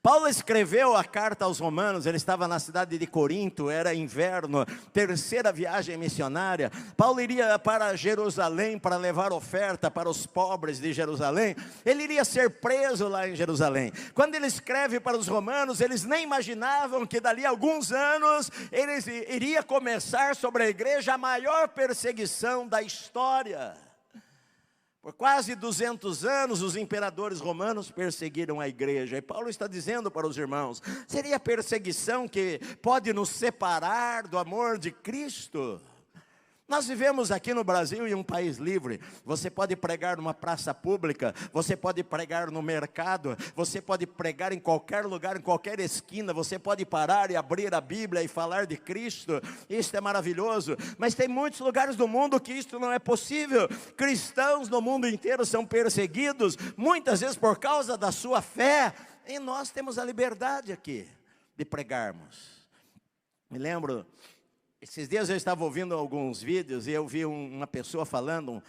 Paulo escreveu a carta aos Romanos, ele estava na cidade de Corinto, era inverno, terceira viagem missionária. Paulo iria para Jerusalém para levar oferta para os pobres de Jerusalém. Ele iria ser preso lá em Jerusalém. Quando ele escreve para os romanos, eles nem imaginavam que dali a alguns anos, eles iria começar sobre a igreja a maior perseguição da história. Por quase 200 anos, os imperadores romanos perseguiram a igreja. E Paulo está dizendo para os irmãos, seria perseguição que pode nos separar do amor de Cristo? Nós vivemos aqui no Brasil em um país livre. Você pode pregar numa praça pública, você pode pregar no mercado, você pode pregar em qualquer lugar, em qualquer esquina, você pode parar e abrir a Bíblia e falar de Cristo. Isso é maravilhoso, mas tem muitos lugares do mundo que isso não é possível. Cristãos no mundo inteiro são perseguidos, muitas vezes por causa da sua fé, e nós temos a liberdade aqui de pregarmos. Me lembro, esses dias eu estava ouvindo alguns vídeos e eu vi uma pessoa falando,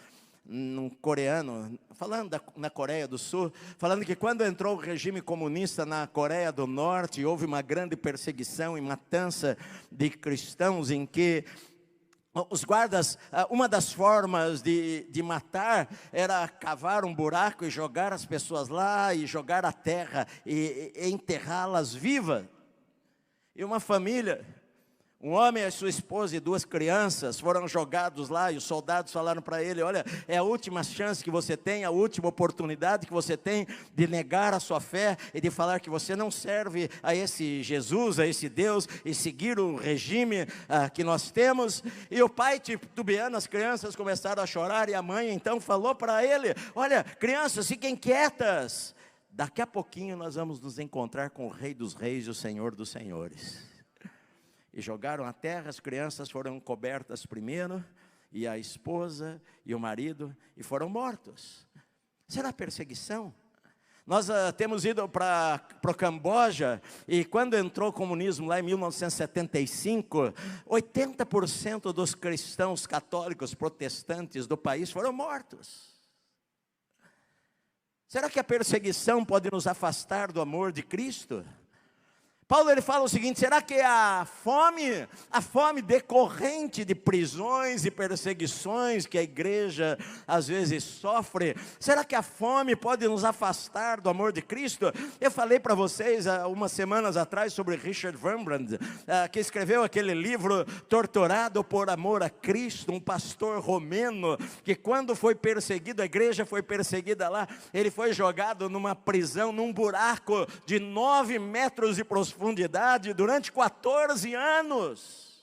um coreano, falando na Coreia do Sul, falando que quando entrou o regime comunista na Coreia do Norte, houve uma grande perseguição e matança de cristãos em que os guardas, uma das formas de matar era cavar um buraco e jogar as pessoas lá, e jogar a terra e enterrá-las vivas. E uma família, um homem, a sua esposa e 2 crianças foram jogados lá, e os soldados falaram para ele, olha, é a última chance que você tem, a última oportunidade que você tem de negar a sua fé e de falar que você não serve a esse Jesus, a esse Deus, e seguir o regime que nós temos. E o pai, titubeando, as crianças começaram a chorar, e a mãe então falou para ele, olha, crianças, fiquem quietas, daqui a pouquinho nós vamos nos encontrar com o Rei dos Reis e o Senhor dos Senhores. E jogaram a terra, as crianças foram cobertas primeiro, e a esposa e o marido, e foram mortos. Será perseguição? Nós temos ido para o Camboja, e quando entrou o comunismo lá em 1975, 80% dos cristãos católicos protestantes do país foram mortos. Será que a perseguição pode nos afastar do amor de Cristo? Paulo ele fala o seguinte, será que a fome decorrente de prisões e perseguições que a igreja às vezes sofre, será que a fome pode nos afastar do amor de Cristo? Eu falei para vocês há umas semanas atrás sobre Richard Wurmbrand, que escreveu aquele livro Torturado por Amor a Cristo, um pastor romeno, que quando foi perseguido, a igreja foi perseguida lá, ele foi jogado numa prisão, num buraco de 9 metros de profundidade, durante 14 anos.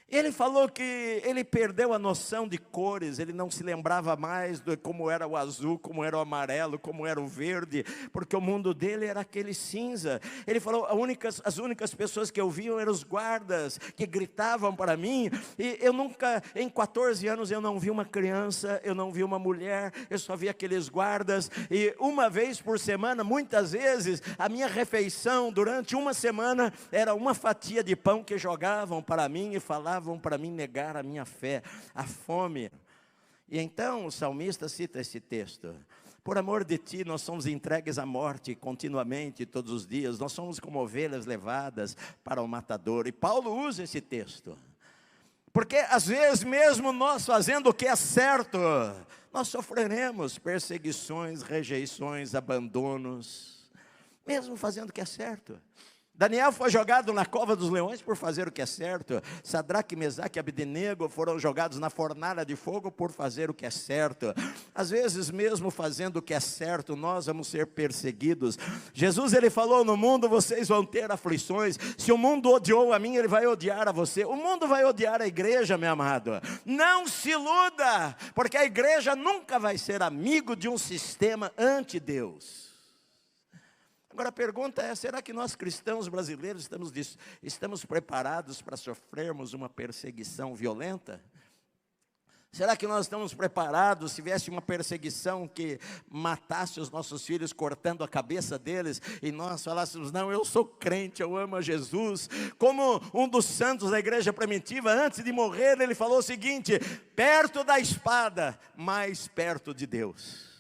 Ele falou que ele perdeu a noção de cores, ele não se lembrava mais de como era o azul, como era o amarelo, como era o verde, porque o mundo dele era aquele cinza. Ele falou, as únicas pessoas que eu via eram os guardas, que gritavam para mim, e eu nunca, em 14 anos, eu não vi uma criança, eu não vi uma mulher, eu só vi aqueles guardas, e uma vez por semana, muitas vezes, a minha refeição, durante uma semana, era uma fatia de pão que jogavam para mim e falavam para mim negar a minha fé, a fome. E então o salmista cita esse texto, por amor de ti nós somos entregues à morte continuamente, todos os dias, nós somos como ovelhas levadas para o matador. E Paulo usa esse texto, porque às vezes mesmo nós fazendo o que é certo, nós sofreremos perseguições, rejeições, abandonos, mesmo fazendo o que é certo. Daniel foi jogado na cova dos leões por fazer o que é certo. Sadraque, Mesaque e Abdenego foram jogados na fornalha de fogo por fazer o que é certo. Às vezes mesmo fazendo o que é certo, nós vamos ser perseguidos. Jesus ele falou, no mundo vocês vão ter aflições. Se o mundo odiou a mim, ele vai odiar a você. O mundo vai odiar a igreja, meu amado. Não se iluda, porque a igreja nunca vai ser amigo de um sistema anti-Deus. Agora a pergunta é, será que nós cristãos brasileiros estamos preparados para sofrermos uma perseguição violenta? Será que nós estamos preparados se viesse uma perseguição que matasse os nossos filhos, cortando a cabeça deles, e nós falássemos, não, eu sou crente, eu amo a Jesus? Como um dos santos da igreja primitiva, antes de morrer, ele falou o seguinte, perto da espada, mais perto de Deus.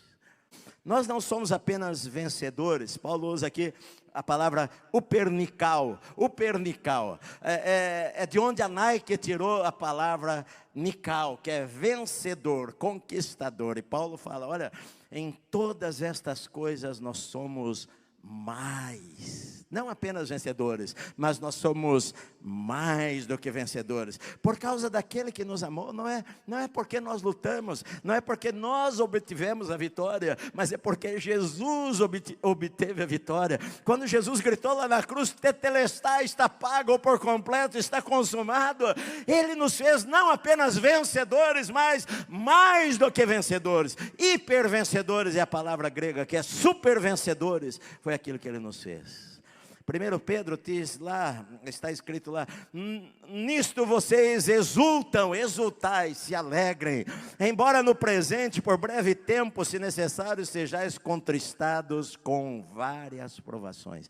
Nós não somos apenas vencedores. Paulo usa aqui a palavra upernical. Upernical. É de onde a Nike tirou a palavra nical, que é vencedor, conquistador. E Paulo fala, olha, em todas estas coisas nós somos mais, não apenas vencedores, mas nós somos mais do que vencedores, por causa daquele que nos amou. Não é porque nós lutamos, não é porque nós obtivemos a vitória, mas é porque Jesus obteve a vitória. Quando Jesus gritou lá na cruz, tetelestai, está pago por completo, está consumado, Ele nos fez não apenas vencedores, mas mais do que vencedores. Hipervencedores é a palavra grega, que é super vencedores. Foi aquilo que Ele nos fez. 1 Pedro diz lá, está escrito lá, nisto vocês exultam, exultai, se alegrem, embora no presente, por breve tempo, se necessário, sejais contristados com várias provações.